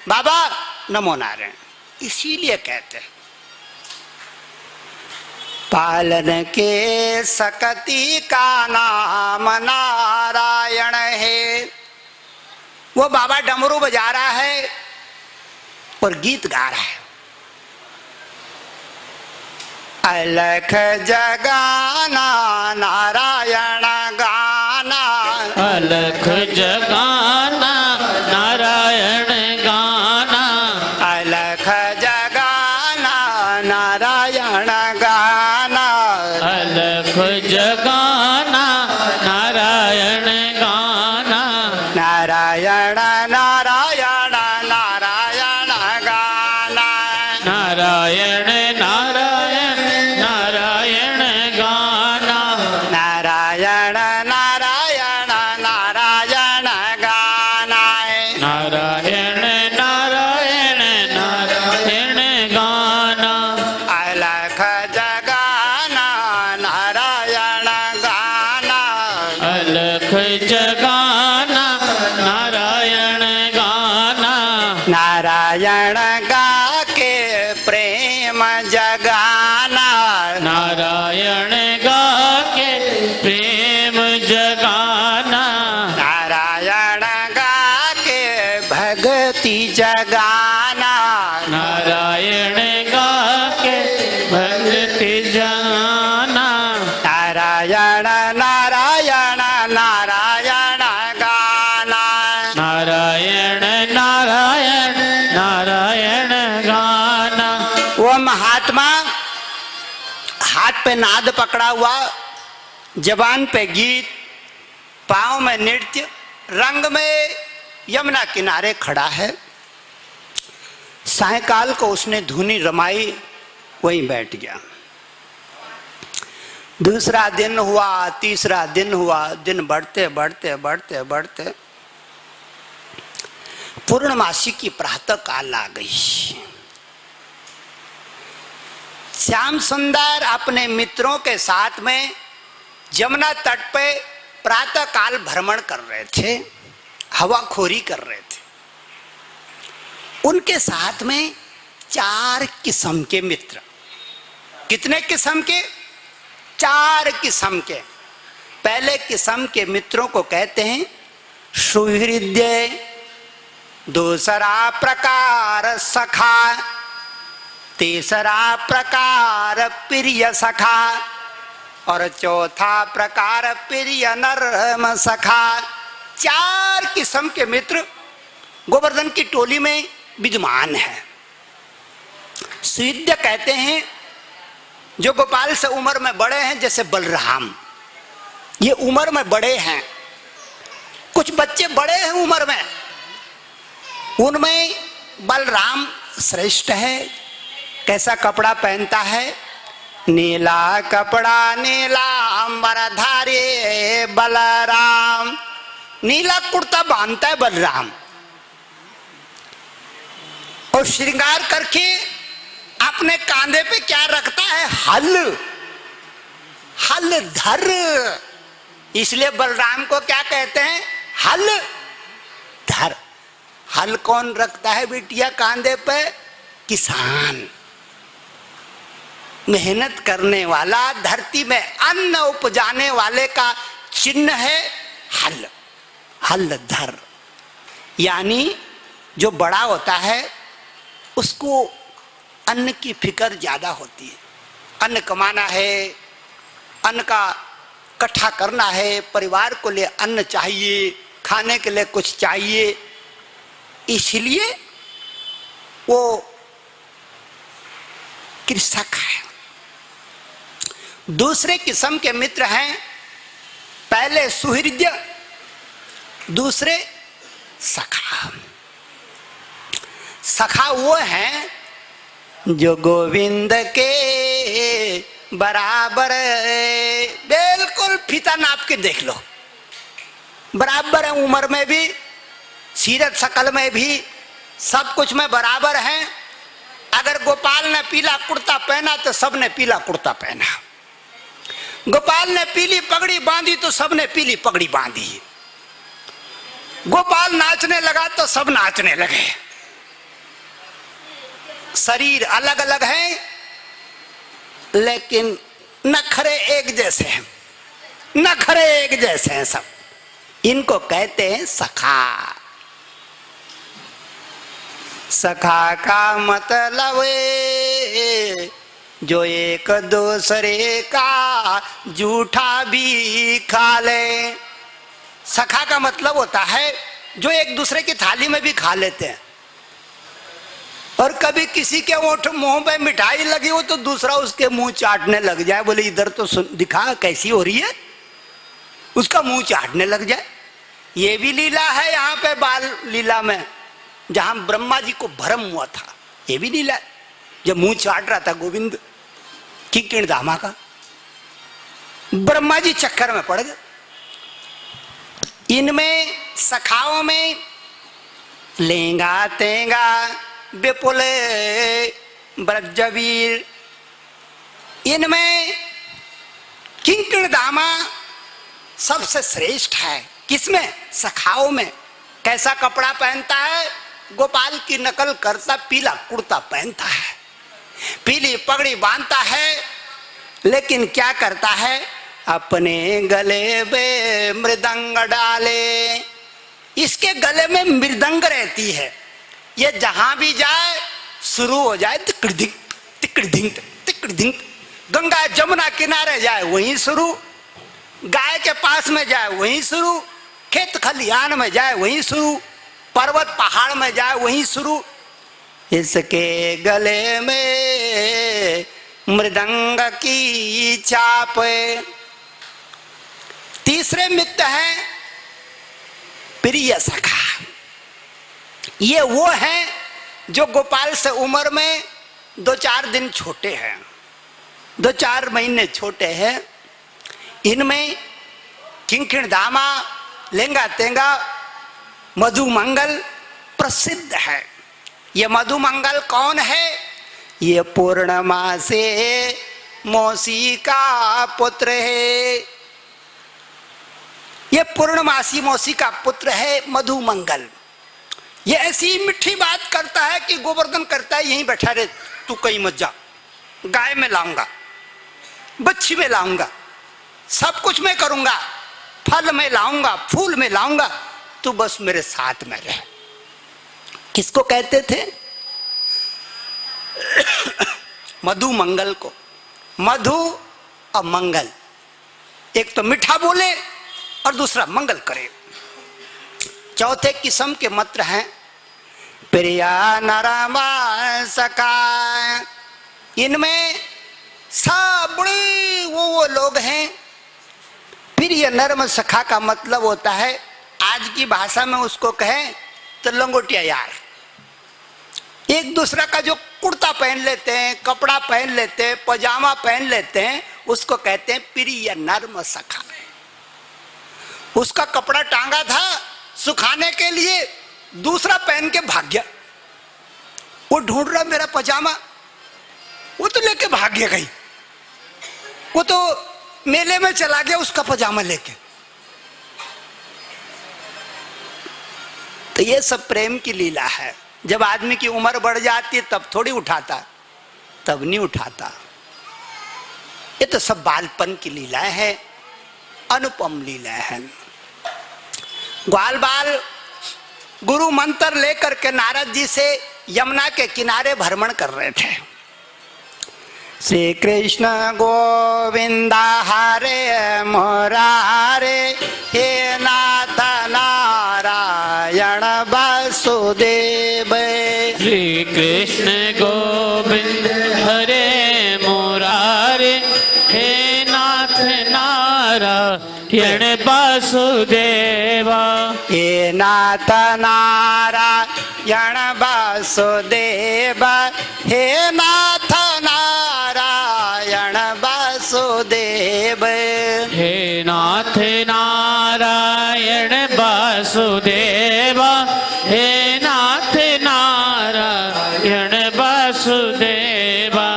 बाबा नमो नारायण, इसीलिए कहते हैं पालन के सकती का नाम नारायण है। वो बाबा डमरू बजा रहा है और गीत गा रहा है, अलख जगाना नारायण गाना, अलख जगाना नारायण गाना, अलख जगाना नारायण गाना, अलख जगाना नारायण गाना, नारायण नारायण नारायण गाना, नारायण नारायण नारायण गाना, नारायण नारायण नारायण गाना, नारायण नारायण नारायण गाना, अलख जगाना नारायण गाना, अलख जगाना नारायण गाना, नारायण गा के प्रेम जगाना, नारायण गा के प्रेम जगाना, नारायण गा के भक्ति जगाना, नारायण गा के भक्ति जगाना, नारायण नारायण नारायण गाना, नारायण नारायण नारायण गाना। वो महात्मा हाथ पे नाद पकड़ा हुआ, जबान पे गीत, पांव में नृत्य, रंग में यमुना किनारे खड़ा है। सायकाल को उसने धुनी रमाई, वहीं बैठ गया। दूसरा दिन हुआ, तीसरा दिन हुआ, दिन बढ़ते बढ़ते बढ़ते बढ़ते पूर्णमासी की प्रातः काल आ गई। श्याम सुंदर अपने मित्रों के साथ में यमुना तट पे प्रातः काल भ्रमण कर रहे थे, हवाखोरी कर रहे थे। उनके साथ में 4 किस्म के मित्र। कितने किस्म के? 4 किस्म के। पहले किस्म के मित्रों को कहते हैं सुहृदय, दूसरा प्रकार सखा, तीसरा प्रकार प्रिय सखा और चौथा प्रकार प्रिय नरम सखा। 4 किस्म के मित्र गोवर्धन की टोली में विद्यमान है। सुहृदय कहते हैं जो गोपाल से उम्र में बड़े हैं, जैसे बलराम, ये उम्र में बड़े हैं। कुछ बच्चे बड़े हैं उम्र में, उनमें बलराम श्रेष्ठ है। कैसा कपड़ा पहनता है? नीला कपड़ा नीला अंबरधारी बलराम, नीला कुर्ता बांधता है बलराम, और श्रृंगार करके अपने कांधे पे क्या रखता है? हल, हल धर। इसलिए बलराम को क्या कहते हैं? हल धर। हल कौन रखता है बिटिया कांधे पे? किसान, मेहनत करने वाला, धरती में अन्न उपजाने वाले का चिन्ह है हल, हल धर। यानी जो बड़ा होता है उसको अन्न की फिक्र ज्यादा होती है। अन्न कमाना है, अन्न का इकट्ठा करना है, परिवार को लिए अन्न चाहिए, खाने के लिए कुछ चाहिए, इसलिए वो कृषक है। दूसरे किस्म के मित्र हैं, पहले सुहृदय, दूसरे सखा। सखा वो हैं जो गोविंद के बराबर, बिल्कुल फीता नाप के देख लो, बराबर है उम्र में भी, सीरत शकल में भी, सब कुछ में बराबर हैं। अगर गोपाल ने पीला कुर्ता पहना तो सबने पीला कुर्ता पहना, गोपाल ने पीली पगड़ी बांधी तो सबने पीली पगड़ी बांधी, गोपाल नाचने लगा तो सब नाचने लगे। शरीर अलग अलग हैं, लेकिन नखरे एक जैसे हैं, नखरे एक जैसे हैं सब। इनको कहते हैं सखा। सखा का मतलब जो एक दूसरे का जूठा भी खा ले। सखा का मतलब होता है जो एक दूसरे की थाली में भी खा लेते हैं। और कभी किसी के ओठ मुंह पे मिठाई लगी हो तो दूसरा उसके मुंह चाटने लग जाए, बोले इधर तो दिखा कैसी हो रही है, उसका मुंह चाटने लग जाए। ये भी लीला है यहाँ पे बाल लीला में, जहां ब्रह्मा जी को भ्रम हुआ था। ये भी लीला है, जब मुंह चाट रहा था गोविंद किंकिण धामा का, ब्रह्मा जी चक्कर में पड़ गए। इनमें सखाओं में लेंगा तेंगा विपुल ब्रजवीर, इनमें किंकिण धामा सबसे श्रेष्ठ है। किसमें? सखाओं में। कैसा कपड़ा पहनता है? गोपाल की नकल करता, पीला कुर्ता पहनता है, पीली पगड़ी बांधता है, लेकिन क्या करता है? अपने गले में मृदंग डाले। इसके गले में मृदंग रहती है, ये जहां भी जाए शुरू हो जाए तिकड़िंग तिकड़िंग तिकड़िंग। गंगा जमुना किनारे जाए वहीं शुरू, गाय के पास में जाए वहीं शुरू, खेत खलिहान में जाए वहीं शुरू, पर्वत पहाड़ में जाए वहीं शुरू। इसके गले में मृदंग की छाप। तीसरे मित्र हैं प्रिय सखा। ये वो हैं जो गोपाल से उम्र में 2-4 दिन छोटे हैं, 2-4 महीने छोटे हैं। इनमें किंकिण धामा, लेंगा तेंगा, मधुमंगल प्रसिद्ध है। ये मधुमंगल कौन है? ये पूर्णमा से मौसी का पुत्र है। ये पूर्णमासी मौसी का पुत्र है मधुमंगल। ये ऐसी मीठी बात करता है कि गोवर्धन करता है यहीं बैठा रहे, तू कहीं मत जा, गाय में लाऊंगा, बच्ची में लाऊंगा, सब कुछ मैं करूंगा, फल में लाऊंगा, फूल में लाऊंगा, तू बस मेरे साथ में रह। किसको कहते थे? मधुमंगल को। मधु और मंगल, एक तो मीठा बोले और दूसरा मंगल करे। चौथे किस्म के मंत्र हैं प्रिया नरमा सका। इनमें सब बड़े वो लोग हैं। प्रिय नरम सखा का मतलब होता है, आज की भाषा में उसको कहें तो लंगोटिया यार। एक दूसरा का जो कुर्ता पहन लेते हैं, कपड़ा पहन लेते हैं, पजामा पहन लेते हैं, उसको कहते हैं प्रिय नर्म सखा। उसका कपड़ा टांगा था सुखाने के लिए, दूसरा पहन के भाग गया। वो ढूंढ रहा मेरा पजामा, वो तो लेके भाग गया कहीं, वो तो मेले में चला गया उसका पजामा लेके। तो ये सब प्रेम की लीला है। जब आदमी की उम्र बढ़ जाती है तब थोड़ी उठाता, तब नहीं उठाता। ये तो सब बालपन की लीलाएं हैं, अनुपम लीलाएं हैं। ग्वाल बाल गुरु मंत्र लेकर के नारद जी से यमुना के किनारे भ्रमण कर रहे थे। श्री कृष्ण गोविंदा हरे मुरारे, हे नाथ नारायण वासुदेव। श्री कृष्ण गोविंद हरे मुरारे, हे नाथ नारायण वासुदेवा। हे नाथ नारायण वासुदेव, हे नाथ नारायण वासुदेव। हे नाथ नारायण वासुदेवा, हे नाथ नारायण वासुदेवा।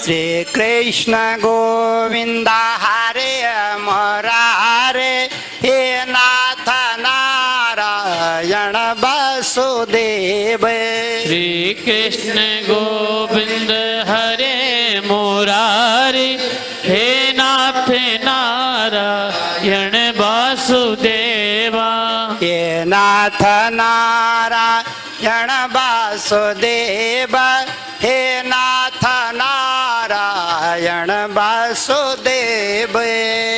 श्री कृष्ण गोविंदा हरे मुरारे, हे नाथ नारायण वासुदेव। श्री कृष्ण गोविंद हरे मुरारी, हे नाथ नारायण वासुदेवा। हे नाथ नारायण वासुदेव, हे नाथ नारायण वासुदेव।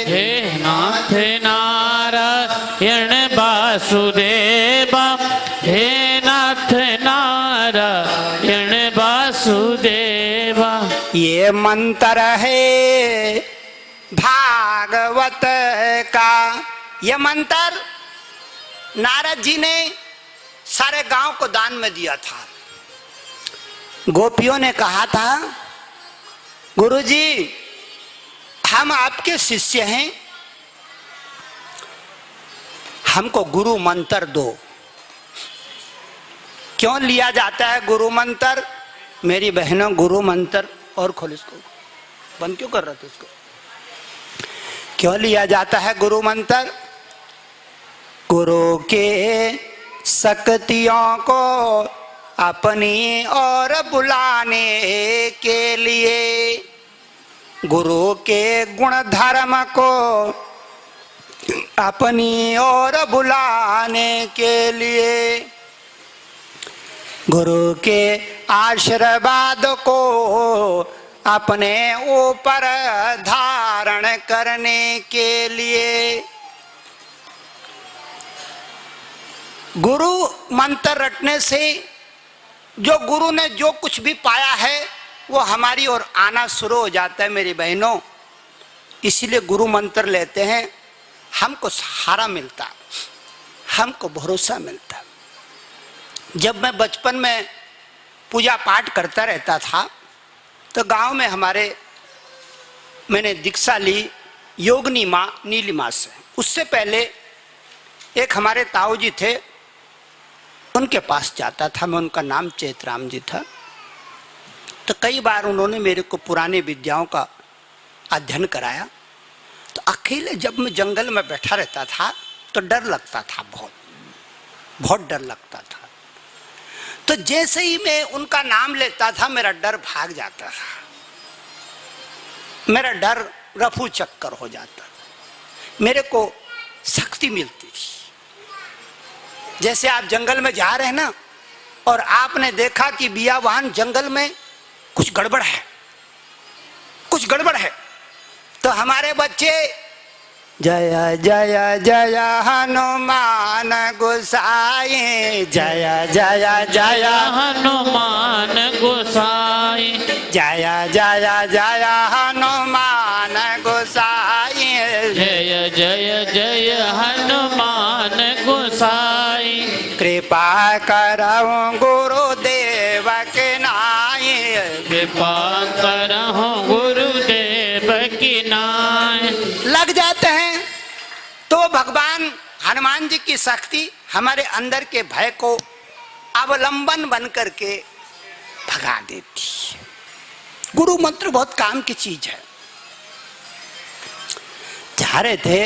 हे नाथ नारायण वासुदेवा, हे नाथ नारायण वासुदेवा। ये मंत्र है भागवत का। ये मंत्र नारद जी ने सारे गांव को दान में दिया था। गोपियों ने कहा था, गुरुजी हम आपके शिष्य हैं, हमको गुरु मंत्र दो। क्यों लिया जाता है गुरु मंत्र? मेरी बहनों, गुरु मंत्र और खोल इसको, बंद क्यों कर रहे थे इसको? क्यों लिया जाता है गुरु मंत्र? गुरु के शक्तियों को अपनी ओर बुलाने के लिए, गुरु के गुण धर्म को अपनी ओर बुलाने के लिए, गुरु के आशीर्वाद को अपने ऊपर धारण करने के लिए। गुरु मंत्र रटने से जो गुरु ने जो कुछ भी पाया है वो हमारी ओर आना शुरू हो जाता है मेरी बहनों। इसलिए गुरु मंत्र लेते हैं, हमको सहारा मिलता, हमको भरोसा मिलता। जब मैं बचपन में पूजा पाठ करता रहता था तो गांव में हमारे मैंने दीक्षा ली योगिनी माँ नीलिमा से। उससे पहले एक हमारे ताऊ जी थे, उनके पास जाता था मैं, उनका नाम चैतराम जी था। तो कई बार उन्होंने मेरे को पुरानी विद्याओं का अध्ययन कराया। तो अकेले जब मैं जंगल में बैठा रहता था तो डर लगता था, बहुत डर लगता था। तो जैसे ही मैं उनका नाम लेता था मेरा डर भाग जाता था, मेरा डर रफू चक्कर हो जाता था, मेरे को शक्ति मिलती थी। जैसे आप जंगल में जा रहे हैं ना, और आपने देखा कि बियावान जंगल में कुछ गड़बड़ है, कुछ गड़बड़ है, तो हमारे बच्चे जय जय जय हनुमान गोसाई, जय जय जय हनुमान गोसाई, जय जय जय हनुमान गोसाई, जय जय जय हनुमान गोसाई। कृपा करहु गुरुदेव के नाई, कृपा करहु गुरुदेव की नाय। लग जाते हैं तो भगवान हनुमान जी की शक्ति हमारे अंदर के भय को अवलंबन बन करके भगा देती है। गुरु मंत्र बहुत काम की चीज है। जा रहे थे,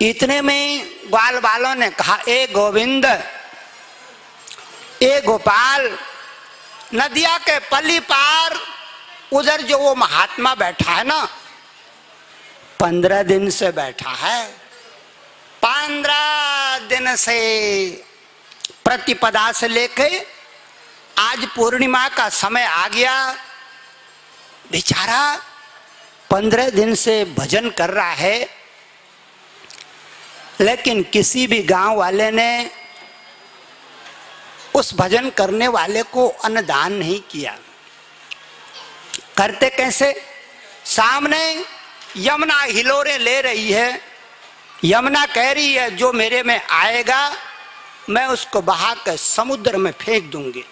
इतने में ग्वाल वालों ने कहा, ए गोविंद, ए गोपाल, नदिया के पल्ली पार उधर जो वो महात्मा बैठा है ना, 15 दिन से बैठा है, 15 दिन से प्रतिपदा से लेके आज पूर्णिमा का समय आ गया, बेचारा 15 दिन से भजन कर रहा है, लेकिन किसी भी गांव वाले ने उस भजन करने वाले को अन्नदान नहीं किया। करते कैसे? सामने यमुना हिलोरे ले रही है, यमुना कह रही है जो मेरे में आएगा मैं उसको बहा कर समुद्र में फेंक दूंगी।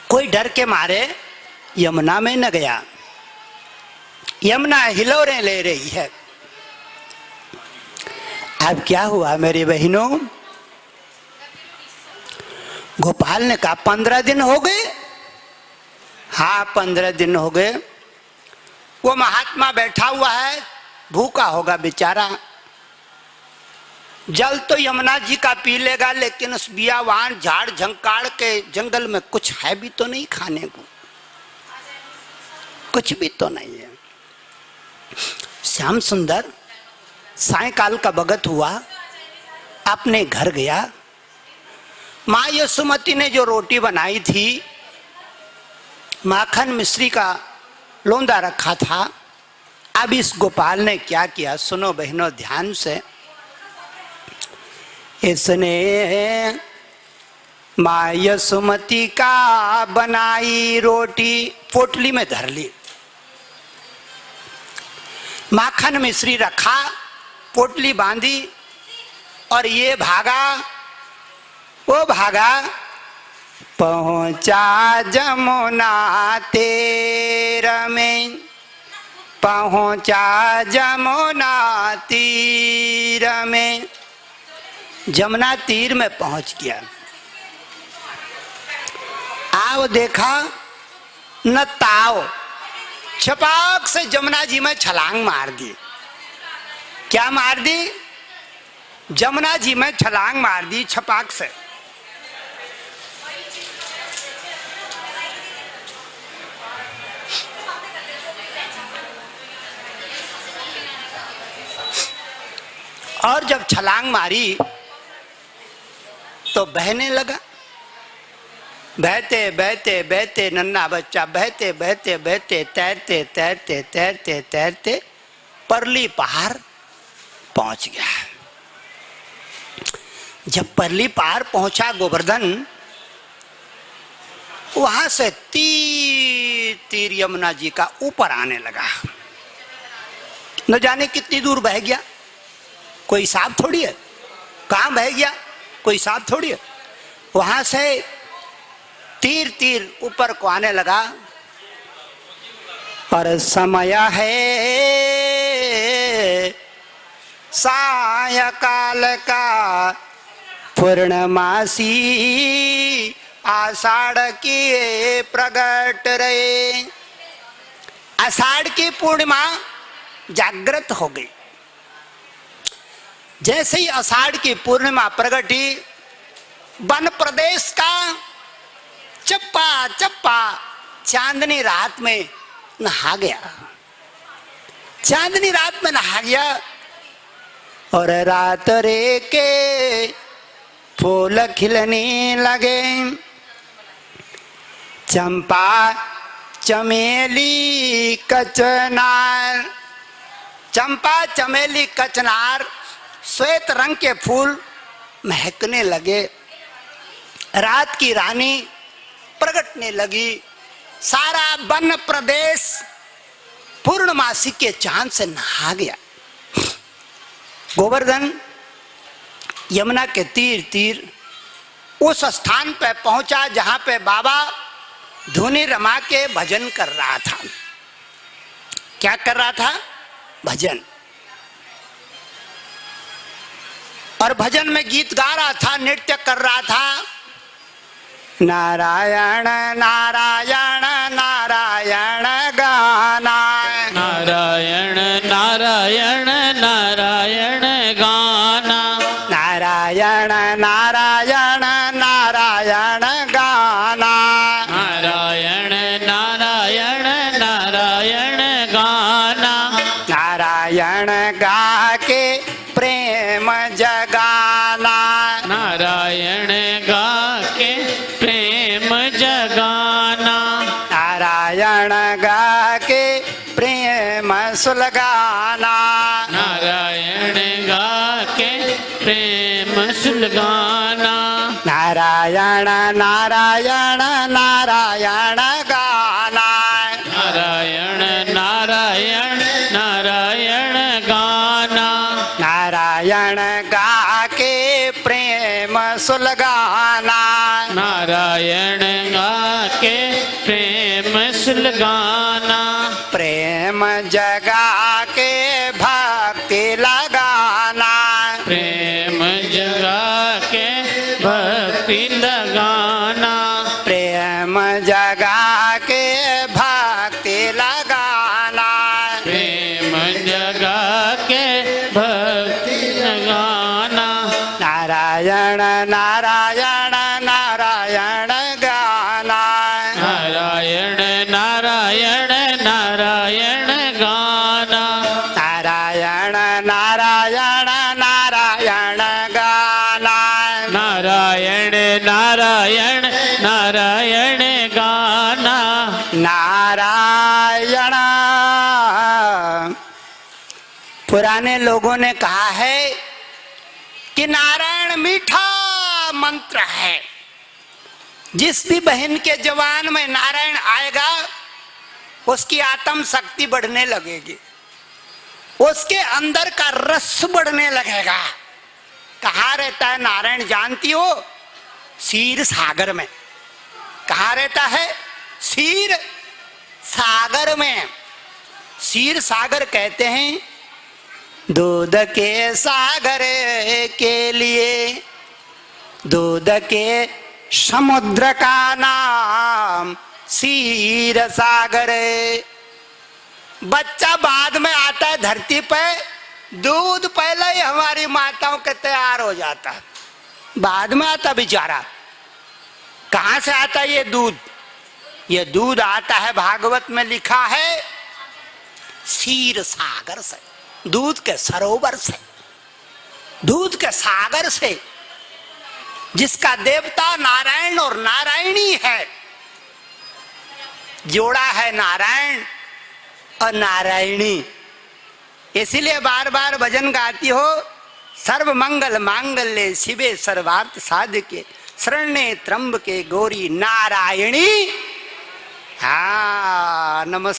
कोई डर के मारे यमुना में न गया, यमुना हिलोरे ले रही है। अब क्या हुआ मेरी बहनों? गोपाल ने कहा 15 दिन हो गए। हाँ 15 दिन हो गए। वो महात्मा बैठा हुआ है, भूखा होगा बेचारा। जल तो यमुना जी का पी लेगा, लेकिन उस बियावान झाड़ झंकाड़ के जंगल में कुछ है भी तो नहीं खाने को, कुछ भी तो नहीं है। श्याम सुंदर सायकाल का भगत हुआ, अपने घर गया। माँ यशोमती ने जो रोटी बनाई थी, माखन मिश्री का लोंदा रखा था। अब इस गोपाल ने क्या किया, सुनो बहनों ध्यान से। इसने माँ यशोमती का बनाई रोटी पोटली में धर ली, माखन मिश्री रखा, पोटली बांधी और ये भागा, वो भागा, पहुंचा जमुना तीर में, पहुंचा जमुना तीर में। जमुना तीर में पहुंच गया। आओ देखा न ताओ, छपाक से जमुना जी में छलांग मार दी। क्या मार दी? जमुना जी में छलांग मार दी छपाक से। और जब छलांग मारी तो बहने लगा। बहते बहते बहते नन्हा बच्चा बहते बहते बहते तैरते तैरते तैरते तैरते परली पहाड़ पहुंच गया। जब परली पहाड़ पहुंचा गोवर्धन, वहां से तीर तीर यमुना जी का ऊपर आने लगा। न जाने कितनी दूर बह गया, कोई हिसाब थोड़ी है। कहां बह गया, कोई हिसाब थोड़ी है। वहां से तीर तीर ऊपर को आने लगा। और समय है सायकाल का, पूर्णमासी आषाढ़ की प्रगट रहे। आषाढ़ की पूर्णिमा जागृत हो गई। जैसे ही आषाढ़ की पूर्णिमा प्रगटी, वन प्रदेश का चप्पा चप्पा चांदनी रात में नहा गया। चांदनी रात में नहा गया। और रात रे के फूल खिलने लगे। चंपा चमेली कचनार, चंपा चमेली कचनार श्वेत रंग के फूल महकने लगे। रात की रानी प्रगटने लगी। सारा वन प्रदेश पूर्णमासी के चांद से नहा गया। गोवर्धन यमुना के तीर तीर उस स्थान पर पहुंचा जहां पे बाबा धुनी रमा के भजन कर रहा था। क्या कर रहा था? भजन। और भजन में गीत गा रहा था, नृत्य कर रहा था। नारायण नारायण नारायण गाना, नारायण नारायण नारायण गाना, नारायण नारायण नारायण गाना, नारायण नारायण नारायण गाना, नारायण गा के प्रेम जगाना, नारायण गा के प्रेम जगाना, नारायण गा के प्रेम सुलगाना, नारायण गा के प्रेम सुलगाना, नारायण नारायण नारायण गाना, नारायण नारायण नारायण गाना, नारायण गा के प्रेम सुलगाना, नारायण गा के प्रेम सुलगाना, प्रेम जगा के भक्ति लगाना, प्रेम जगा के भक्ति लगाना, प्रेम जगा के भक्ति लगाना, प्रेम जगा नारायण नारायण नारायण गाना, नारायण नारायण नारायण गाना, नारायण नारायण नारायण गाना, नारायण नारायण नारायण गाना, नारायण। पुराने लोगों ने कहा है कि नारायण मीठा मंत्र है। जिस भी बहन के जवान में नारायण आएगा उसकी आत्म शक्ति बढ़ने लगेगी, उसके अंदर का रस बढ़ने लगेगा। कहाँ रहता है नारायण जानती हो? क्षीर सागर में। कहाँ रहता है? क्षीर सागर में। क्षीर सागर कहते हैं दूध के सागर के लिए, दूध के समुद्र का नाम क्षीर सागर। बच्चा बाद में आता है धरती पे, दूध पहले ही हमारी माताओं के तैयार हो जाता है, बाद में आता बेचारा। कहाँ से आता है ये दूध? ये दूध आता है, भागवत में लिखा है, क्षीर सागर से, दूध के सरोवर से, दूध के सागर से, जिसका देवता नारायण और नारायणी है। जोड़ा है नारायण और नारायणी। इसीलिए बार बार भजन गाती हो, सर्व मंगल मांगल्ये शिवे सर्वार्थ साधके शरण्ये त्र्यंबके गौरी नारायणी। हाँ, नमस्कार।